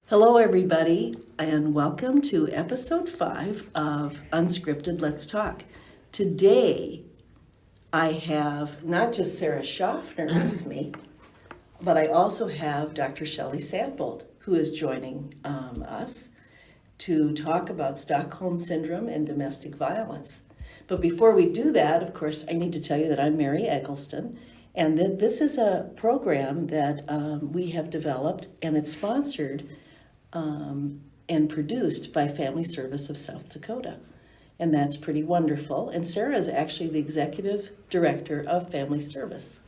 Hello, everybody, and welcome to episode 5 of Unscripted Let's Talk. Today, I have not just Sarah Schaffner with me, but I also have Dr. Shelley Sandbulte, who is joining us to talk about Stockholm Syndrome and domestic violence. But before we do that, of course, I need to tell you that I'm Mary Eggleston, and that this is a program that we have developed, and it's sponsored and produced by Family Service of South Dakota. And that's pretty wonderful. And Sarah is actually the executive director of Family Service.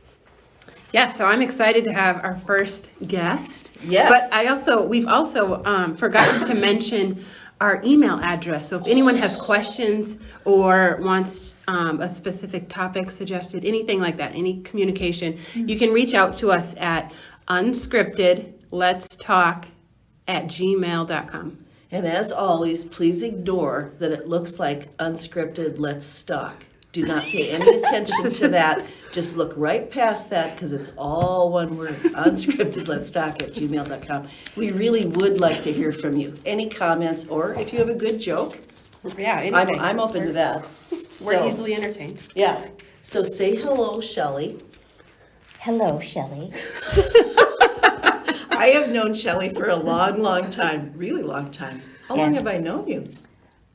Yeah, so I'm excited to have our first guest. Yes. But we've also forgotten to mention our email address. So if anyone has questions or wants a specific topic suggested, anything like that, any communication, you can reach out to us at unscriptedletstalk@gmail.com. And as always, please ignore that it looks like unscripted let's stalk. Do not pay any attention to that. Just look right past that because it's all one word, unscriptedletstalk@gmail.com. We really would like to hear from you. Any comments, or if you have a good joke, Yeah, anything. I'm open to that. We're easily entertained. Yeah. So say hello, Shelley. Hello, Shelley. I have known Shelley for a long, long time, really long time. How long Yeah. have I known you?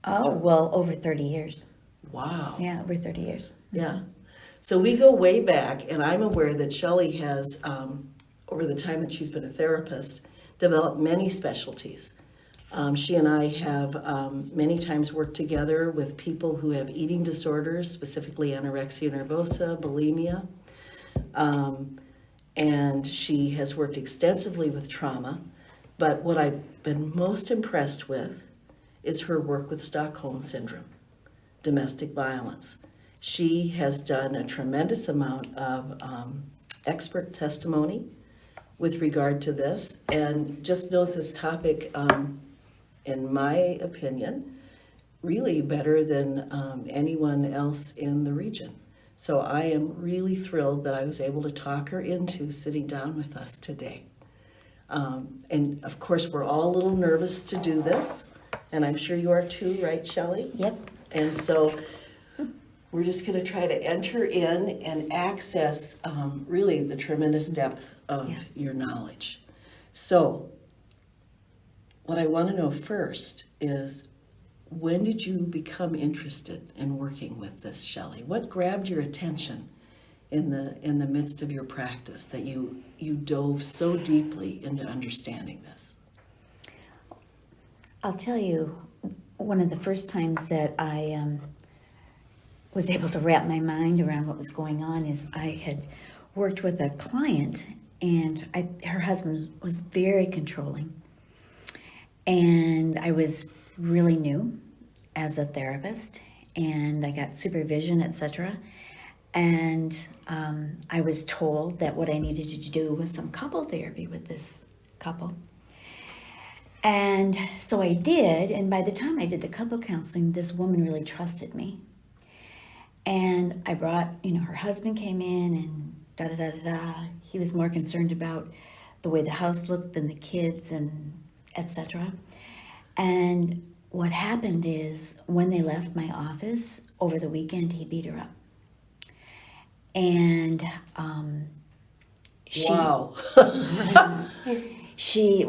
Oh, well, over 30 years. Wow. Yeah, over 30 years. Yeah. So we go way back, and I'm aware that Shelley has, over the time that she's been a therapist, developed many specialties. She and I have many times worked together with people who have eating disorders, specifically anorexia nervosa, bulimia. And she has worked extensively with trauma. But what I've been most impressed with is her work with Stockholm Syndrome, domestic violence. She has done a tremendous amount of expert testimony with regard to this, and just knows this topic, in my opinion, really better than anyone else in the region. So I am really thrilled that I was able to talk her into sitting down with us today. And of course, we're all a little nervous to do this, and I'm sure you are too, right, Shelley? Yep. And so we're just going to try to enter in and access really the tremendous depth of your knowledge. So what I want to know first is, when did you become interested in working with this, Shelley? What grabbed your attention in the midst of your practice that you dove so deeply into understanding this? I'll tell you, one of the first times that I was able to wrap my mind around what was going on is I had worked with a client, and her husband was very controlling. And I was really new as a therapist, and I got supervision, etc. And I was told that what I needed to do was some couple therapy with this couple. And so I did, and by the time I did the couple counseling, this woman really trusted me. And I brought, her husband came in, and da-da-da-da-da. He was more concerned about the way the house looked than the kids, and etc. And what happened is, when they left my office over the weekend, he beat her up. And Wow. she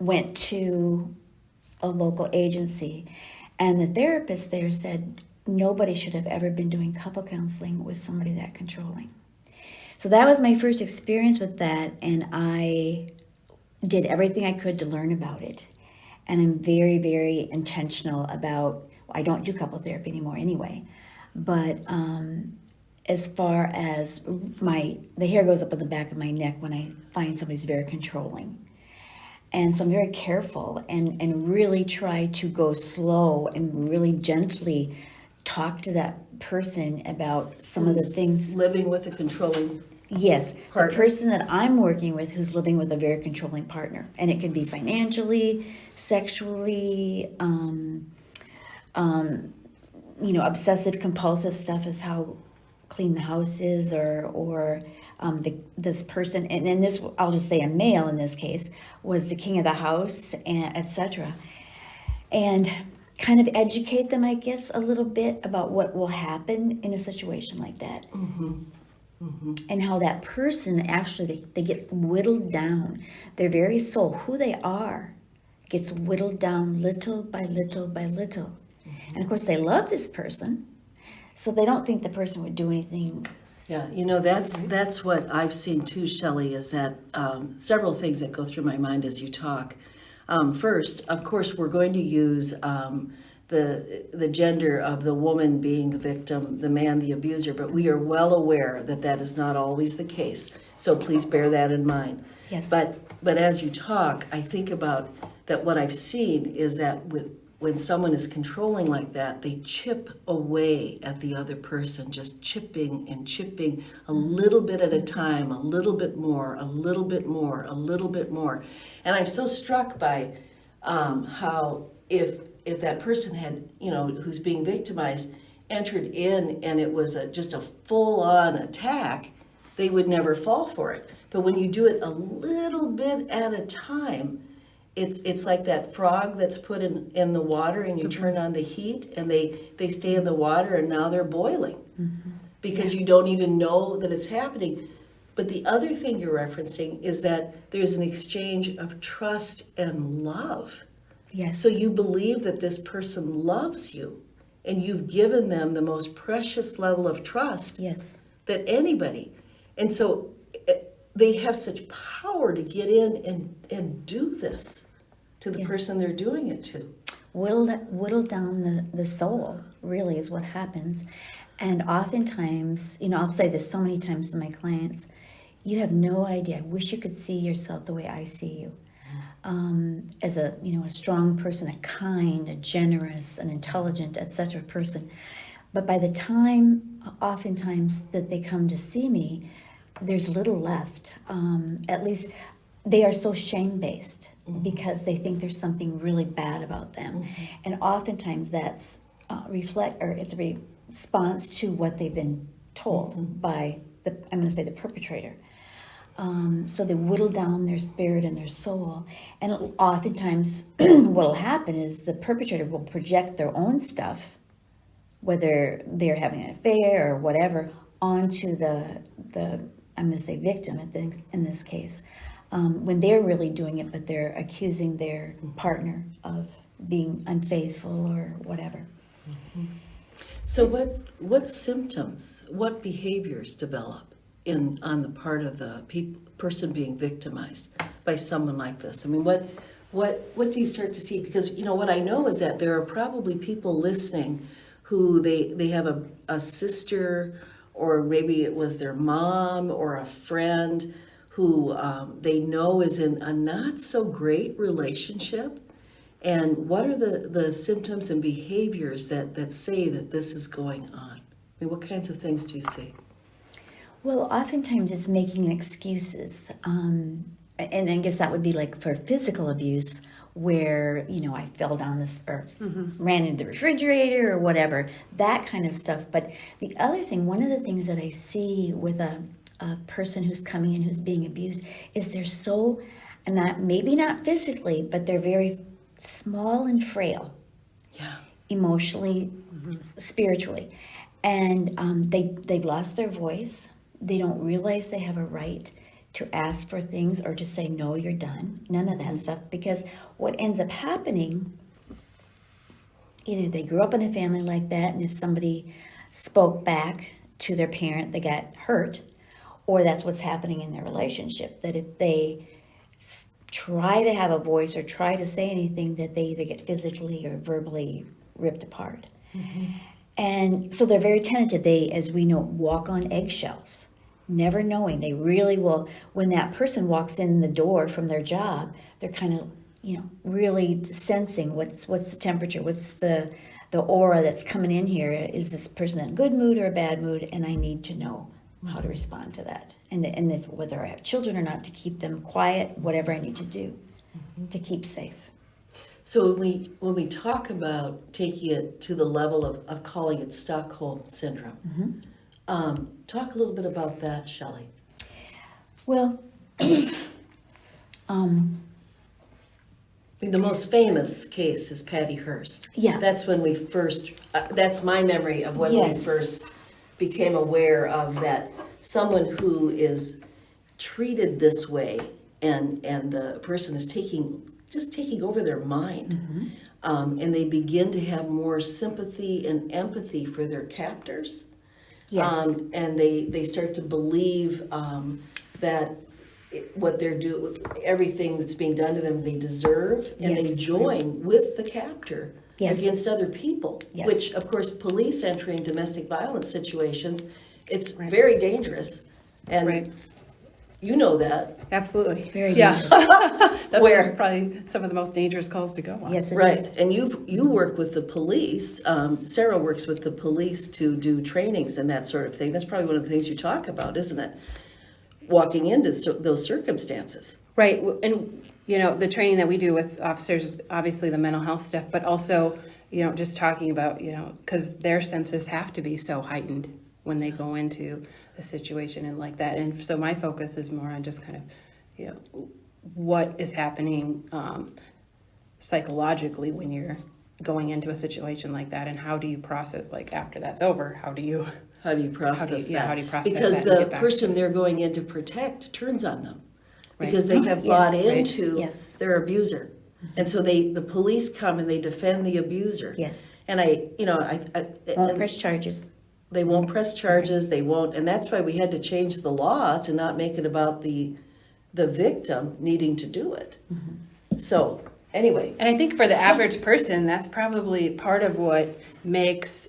went to a local agency, and the therapist there said nobody should have ever been doing couple counseling with somebody that controlling. So that was my first experience with that, and I did everything I could to learn about it. And I'm very, very intentional about, I don't do couple therapy anymore anyway, but as far as the hair goes up on the back of my neck when I find somebody's very controlling. And so I'm very careful and really try to go slow and really gently talk to that person about some of the things. Living with a controlling Yes, partner. the person that I'm working with who's living with a very controlling partner. And it can be financially, sexually, obsessive compulsive stuff is how clean the house is, or This person, and this, I'll just say a male in this case, was the king of the house, and etc. And kind of educate them, I guess, a little bit about what will happen in a situation like that. And how that person actually, they get whittled down. Their very soul, who they are, gets whittled down little by little by little. And of course, they love this person, so they don't think the person would do anything. Yeah, that's what I've seen too, Shelley, is that several things that go through my mind as you talk. First, of course, we're going to use the gender of the woman being the victim, the man the abuser, but we are well aware that that is not always the case. So please bear that in mind. Yes. But as you talk, I think about that what I've seen is that when someone is controlling like that, they chip away at the other person, just chipping and chipping a little bit at a time, a little bit more, a little bit more, a little bit more. And I'm so struck by how if that person had, who's being victimized, entered in and it was just a full-on attack, they would never fall for it. But when you do it a little bit at a time, it's like that frog that's put in the water and you turn on the heat and they stay in the water and now they're boiling because you don't even know that it's happening. But the other thing you're referencing is that there's an exchange of trust and love. Yes. So you believe that this person loves you and you've given them the most precious level of trust Yes. that anybody. And so they have such power to get in and do this to the Yes. person they're doing it to. Whittle down the soul, really, is what happens. And oftentimes, I'll say this so many times to my clients, you have no idea. I wish you could see yourself the way I see you. As a strong person, a kind, a generous, an intelligent, etc. person. But by the time, oftentimes, that they come to see me, there's little left. At least they are so shame-based because they think there's something really bad about them. And oftentimes that's it's a response to what they've been told by I'm going to say the perpetrator. So they whittle down their spirit and their soul. And oftentimes what will happen is the perpetrator will project their own stuff, whether they're having an affair or whatever, onto the I'm going to say victim in this case, when they're really doing it, but they're accusing their partner of being unfaithful or whatever. So what symptoms, what behaviors develop on the part of the person being victimized by someone like this? I mean, what do you start to see? Because what I know is that there are probably people listening who they have a sister, or maybe it was their mom or a friend who they know is in a not so great relationship. And what are the symptoms and behaviors that say that this is going on? I mean, what kinds of things do you see? Well, oftentimes it's making excuses. And I guess that would be like for physical abuse, where, I fell down this or ran into the refrigerator or whatever, that kind of stuff. But the other thing, one of the things that I see with a person who's coming in who's being abused is they're so, and that maybe not physically, but they're very small and frail. Yeah. Emotionally, spiritually. And they've lost their voice. They don't realize they have a right to ask for things or to say, no, you're done. None of that stuff. Because what ends up happening, either they grew up in a family like that, and if somebody spoke back to their parent, they got hurt, or that's what's happening in their relationship, that if they try to have a voice or try to say anything, that they either get physically or verbally ripped apart. And so they're very tentative. They, as we know, walk on eggshells, never knowing. They really will, when that person walks in the door from their job, they're kind of, really sensing what's the temperature, what's the aura that's coming in here. Is this person in a good mood or a bad mood? And I need to know how to respond to that. And if, whether I have children or not, to keep them quiet, whatever I need to do to keep safe. So when we talk about taking it to the level of calling it Stockholm Syndrome, talk a little bit about that, Shelley. Well, The most famous case is Patty Hearst. Yeah. That's when we first, that's my memory of when we Yes. first became aware of that someone who is treated this way and the person is just taking over their mind. And they begin to have more sympathy and empathy for their captors. yes. And they start to believe that what they're doing, everything that's being done to them, they deserve, and they Yes. join with the captor Yes. against other people. Yes. Which, of course, police entering domestic violence situations, it's very dangerous, and Right. you know that. Absolutely. Very Yeah. dangerous. That's Where- probably some of the most dangerous calls to go on. Yes, it is. Right, and you work with the police. Sarah works with the police to do trainings and that sort of thing. That's probably one of the things you talk about, isn't it? Walking into those circumstances. Right, and the training that we do with officers is obviously the mental health stuff, but also, just talking about, because their senses have to be so heightened when they go into a situation and like that. And so my focus is more on just kind of, what is happening psychologically when you're going into a situation like that, and how do you process, like after that's over, how do you process that? how do you process because that and the get back person to- they're going in to protect turns on them. Right. Because they have Yes, bought right. into Yes. their abuser. And so the police come and they defend the abuser. Yes. And Won't press charges. they won't press charges, they won't, and that's why we had to change the law to not make it about the victim needing to do it. So, anyway, And I think for the average person, that's probably part of what makes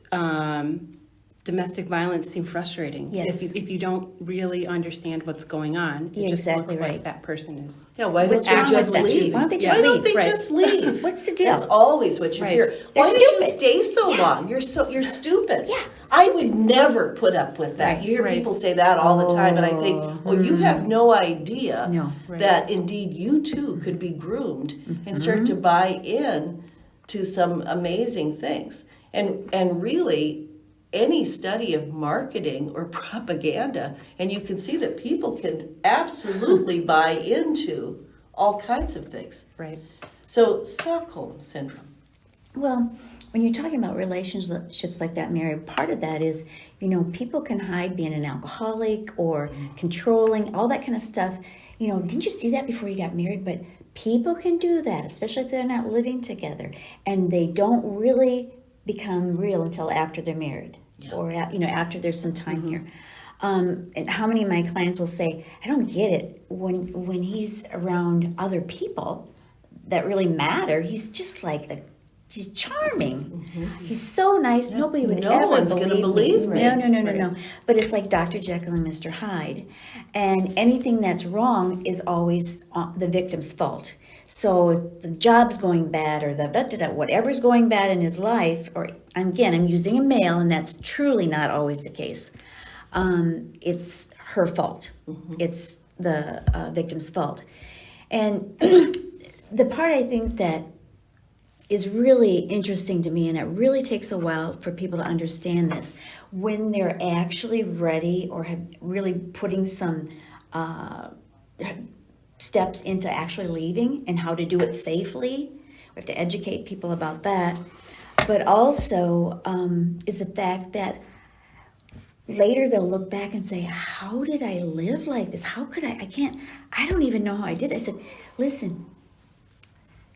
domestic violence seem frustrating. Yes. If you don't really understand what's going on, You're it just exactly looks right. like that person is. yeah, why don't What's you wrong just with that? leave? Why don't they just Why don't leave? they Right. just leave? What's the deal? That's always what you Right. hear. Why They're did you stupid. stay so Yeah. long? You're stupid. Yeah. I would never put up with that. Right. You hear Right. people say that all the time, and I think, well, you have no idea No. Right. that indeed you too could be groomed and start to buy in to some amazing things. And really, any study of marketing or propaganda, and you can see that people can absolutely buy into all kinds of things. Right. So, Stockholm Syndrome. Well, when you're talking about relationships like that, Mary, part of that is, people can hide being an alcoholic or controlling, all that kind of stuff. Didn't you see that before you got married? But people can do that, especially if they're not living together, and they don't really become real until after they're married, or after there's some time here. And how many of my clients will say, "I don't get it when he's around other people that really matter. He's just like he's charming. He's so nice. Nobody would No ever one's gonna believe me." No. But it's like Dr. Jekyll and Mr. Hyde, and anything that's wrong is always the victim's fault. So if the job's going bad, or whatever's going bad in his life, or I'm using a male, and that's truly not always the case. It's her fault. It's the victim's fault. And the part I think that is really interesting to me, and it really takes a while for people to understand this, when they're actually ready or have really putting some steps into actually leaving and how to do it safely. We have to educate people about that. But also is the fact that later they'll look back and say, how did I live like this? How could I don't even know how I did it. I said, listen,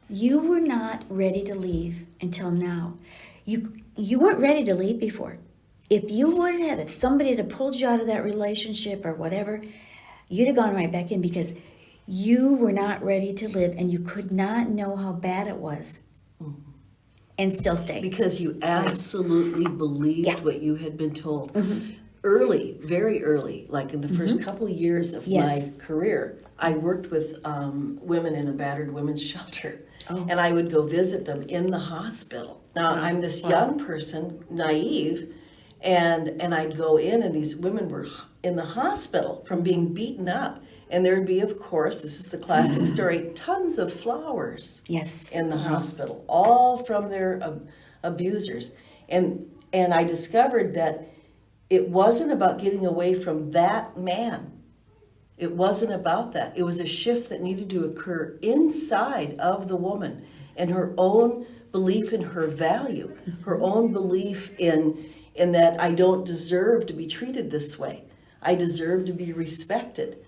you were not ready to leave until now. You weren't ready to leave before. If somebody had pulled you out of that relationship or whatever, you'd have gone right back in, because you were not ready to live and you could not know how bad it was and still stay. Because you absolutely believed Yeah. what you had been told. Early, very early, like in the first couple of years of Yes. my career, I worked with women in a battered women's shelter. Oh. And I would go visit them in the hospital. Now, I'm this young person, naive, and I'd go in, and these women were in the hospital from being beaten up. And there'd be, of course, this is the classic story, tons of flowers Yes. in the hospital, all from their abusers. And I discovered that it wasn't about getting away from that man. It wasn't about that. It was a shift that needed to occur inside of the woman and her own belief in her value, her own belief in that I don't deserve to be treated this way. I deserve to be respected.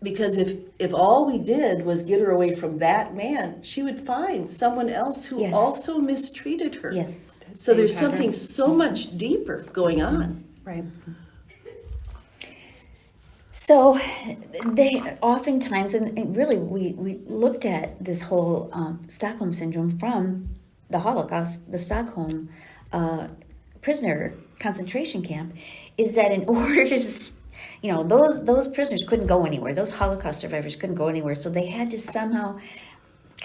Because if all we did was get her away from that man, she would find someone else who Yes. also mistreated her. Yes. So there's Same pattern. something so much deeper going on. Right. So they oftentimes, and really we looked at this whole Stockholm Syndrome from the Holocaust, the Stockholm prisoner concentration camp, is that in order to, those prisoners couldn't go anywhere. Those Holocaust survivors couldn't go anywhere. So they had to somehow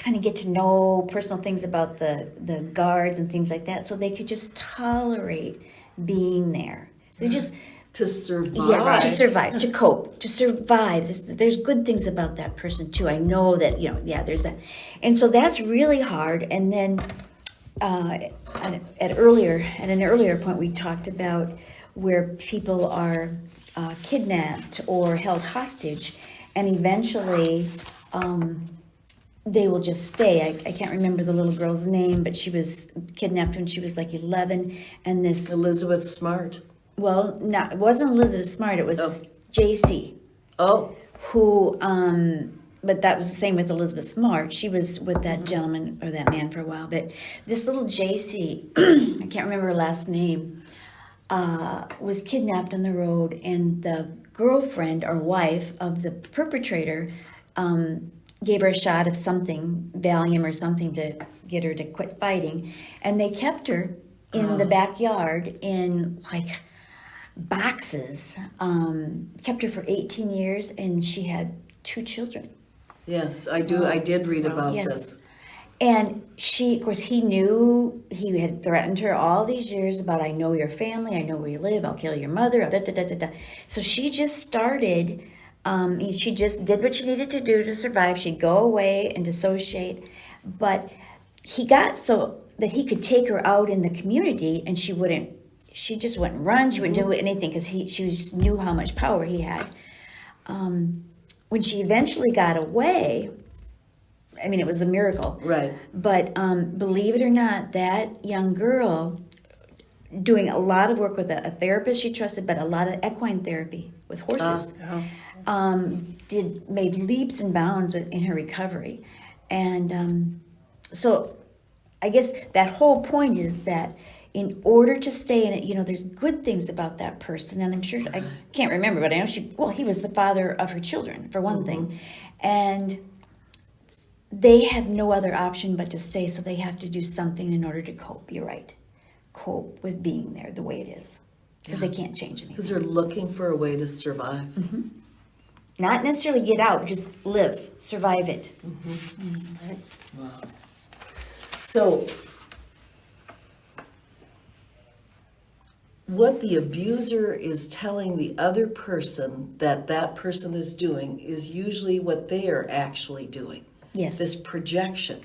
kind of get to know personal things about the guards and things like that, so they could just tolerate being there. They just To survive. Yeah, to survive, to cope, to survive. There's good things about that person too. I know that, there's that. And so that's really hard. And then at an earlier point, we talked about where people are kidnapped or held hostage, and eventually they will just stay. I can't remember the little girl's name, but she was kidnapped when she was like 11, and this... Elizabeth Smart. Well, it wasn't Elizabeth Smart, it was JC. Oh. Who, but that was the same with Elizabeth Smart. She was with that gentleman or that man for a while. But this little JC, I can't remember her last name, was kidnapped on the road, and the girlfriend or wife of the perpetrator gave her a shot of something, Valium or something, to get her to quit fighting. And they kept her in the backyard in like boxes, kept her for 18 years, and she had 2 children. Yes, I did read about Yes. this. And she, of course, he knew, he had threatened her all these years about, I know your family, I know where you live, I'll kill your mother, da, da, da, da, da. So she just started, she just did what she needed to do to survive. She'd go away and dissociate. But he got so that he could take her out in the community, and she just wouldn't run, she wouldn't do anything, because she just knew how much power he had. When she eventually got away, I mean, it was a miracle. Right. But believe it or not, that young girl, doing a lot of work with a therapist she trusted, but a lot of equine therapy with horses, made leaps and bounds in her recovery. And so I guess that whole point is that in order to stay in it, there's good things about that person. And I'm sure, I can't remember, but I know he was the father of her children, for one thing. And they have no other option but to stay, so they have to do something in order to cope. You're right. Cope with being there the way it is. Because they can't change anything. Because they're looking for a way to survive. Mm-hmm. Not necessarily get out, just live, survive it. Right. Wow. So, what the abuser is telling the other person that person is doing is usually what they are actually doing. Yes. This projection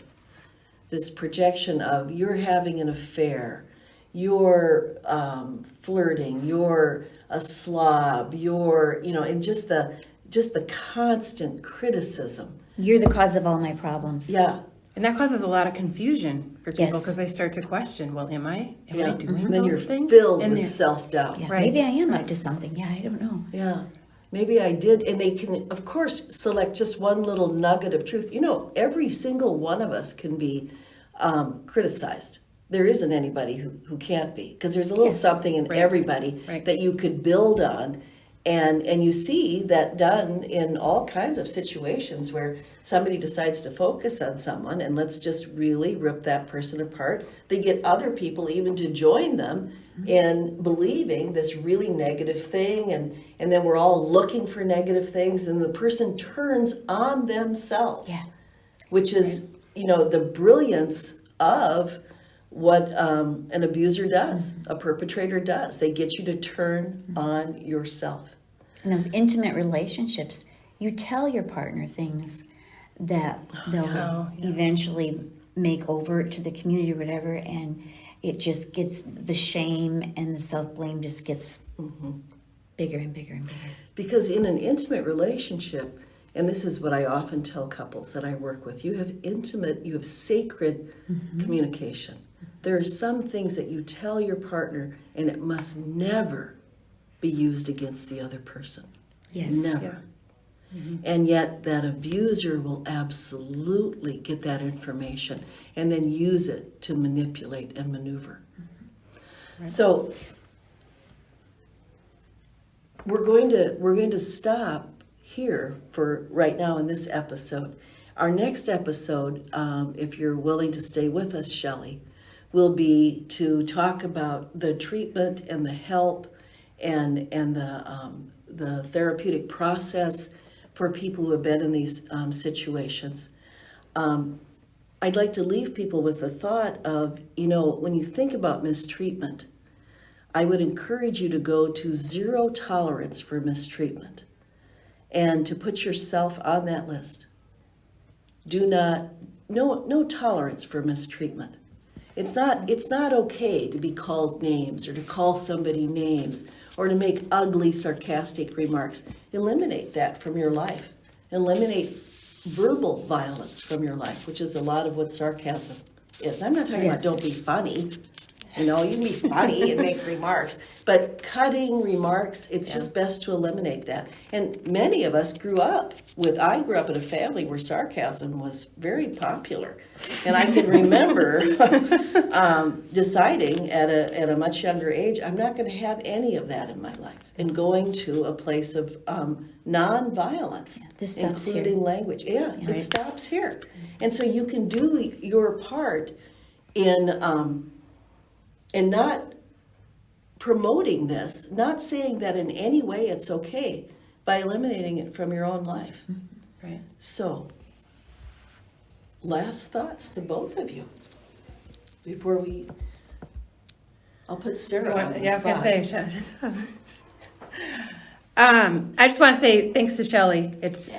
of you're having an affair, you're flirting, you're a slob, and just the constant criticism. You're the cause of all my problems. Yeah. And that causes a lot of confusion for people Yes. because they start to question, well, am I Yeah. doing And then those you're things? filled And with they're- self-doubt. Yeah, Right. maybe I am up to something. Yeah, I don't know. Yeah, maybe I did. And they can, of course, select just one little nugget of truth. Every single one of us can be criticized. There isn't anybody who can't be, because there's a little Yes. something in Right. everybody Right. that you could build on. And you see that done in all kinds of situations where somebody decides to focus on someone and let's just really rip that person apart. They get other people even to join them in believing this really negative thing, and then we're all looking for negative things, and the person turns on themselves, Yeah. which is, the brilliance of what an abuser does, a perpetrator does. They get you to turn on yourself. In those intimate relationships, you tell your partner things that they'll eventually make overt to the community or whatever, and it just gets, the shame and the self-blame just gets bigger and bigger and bigger. Because in an intimate relationship, and this is what I often tell couples that I work with, you have sacred communication. There are some things that you tell your partner, and it must never be used against the other person. Yes. Never. And yet that abuser will absolutely get that information and then use it to manipulate and maneuver. Right. So we're going to stop here for right now in this episode. Our next episode, if you're willing to stay with us, Shelley, will be to talk about the treatment and the help and the therapeutic process for people who have been in these situations. I'd like to leave people with the thought of, when you think about mistreatment, I would encourage you to go to zero tolerance for mistreatment and to put yourself on that list. No tolerance for mistreatment. It's not okay to be called names or to call somebody names or to make ugly, sarcastic remarks. Eliminate that from your life. Eliminate verbal violence from your life, which is a lot of what sarcasm is. I'm not talking about don't be funny. You can be funny and make remarks, but cutting remarks, it's just best to eliminate that. And many of us I grew up in a family where sarcasm was very popular. And I can remember deciding at a much younger age, I'm not going to have any of that in my life, and going to a place of non-violence, This stops including here. language. Right. It stops here. And so you can do your part in and not promoting this, not saying that in any way it's okay, by eliminating it from your own life. Right. So, last thoughts to both of you before I'll put Sarah on the I was spot. gonna say. I just want to say thanks to Shelley. It's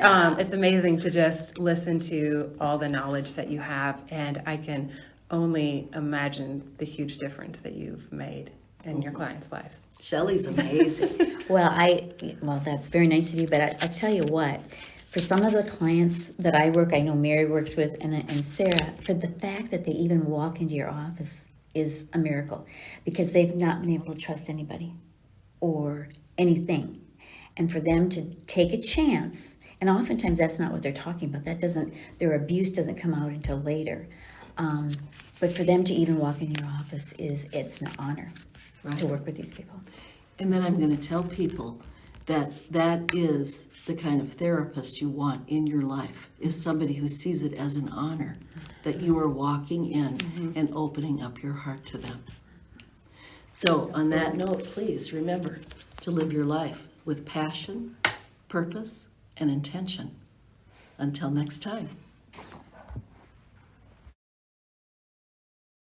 amazing to just listen to all the knowledge that you have, and I can only imagine the huge difference that you've made in your clients' lives. Shelley's amazing. Well, that's very nice of you, but I tell you what, for some of the clients that I know Mary works with, and Sarah, for the fact that they even walk into your office is a miracle, because they've not been able to trust anybody or anything. And for them to take a chance, and oftentimes that's not what they're talking about. Their abuse doesn't come out until later. But for them to even walk in your office it's an honor to work with these people. And then I'm going to tell people that is the kind of therapist you want in your life, is somebody who sees it as an honor that you are walking in and opening up your heart to them. So on that note, please remember to live your life with passion, purpose, and intention. Until next time.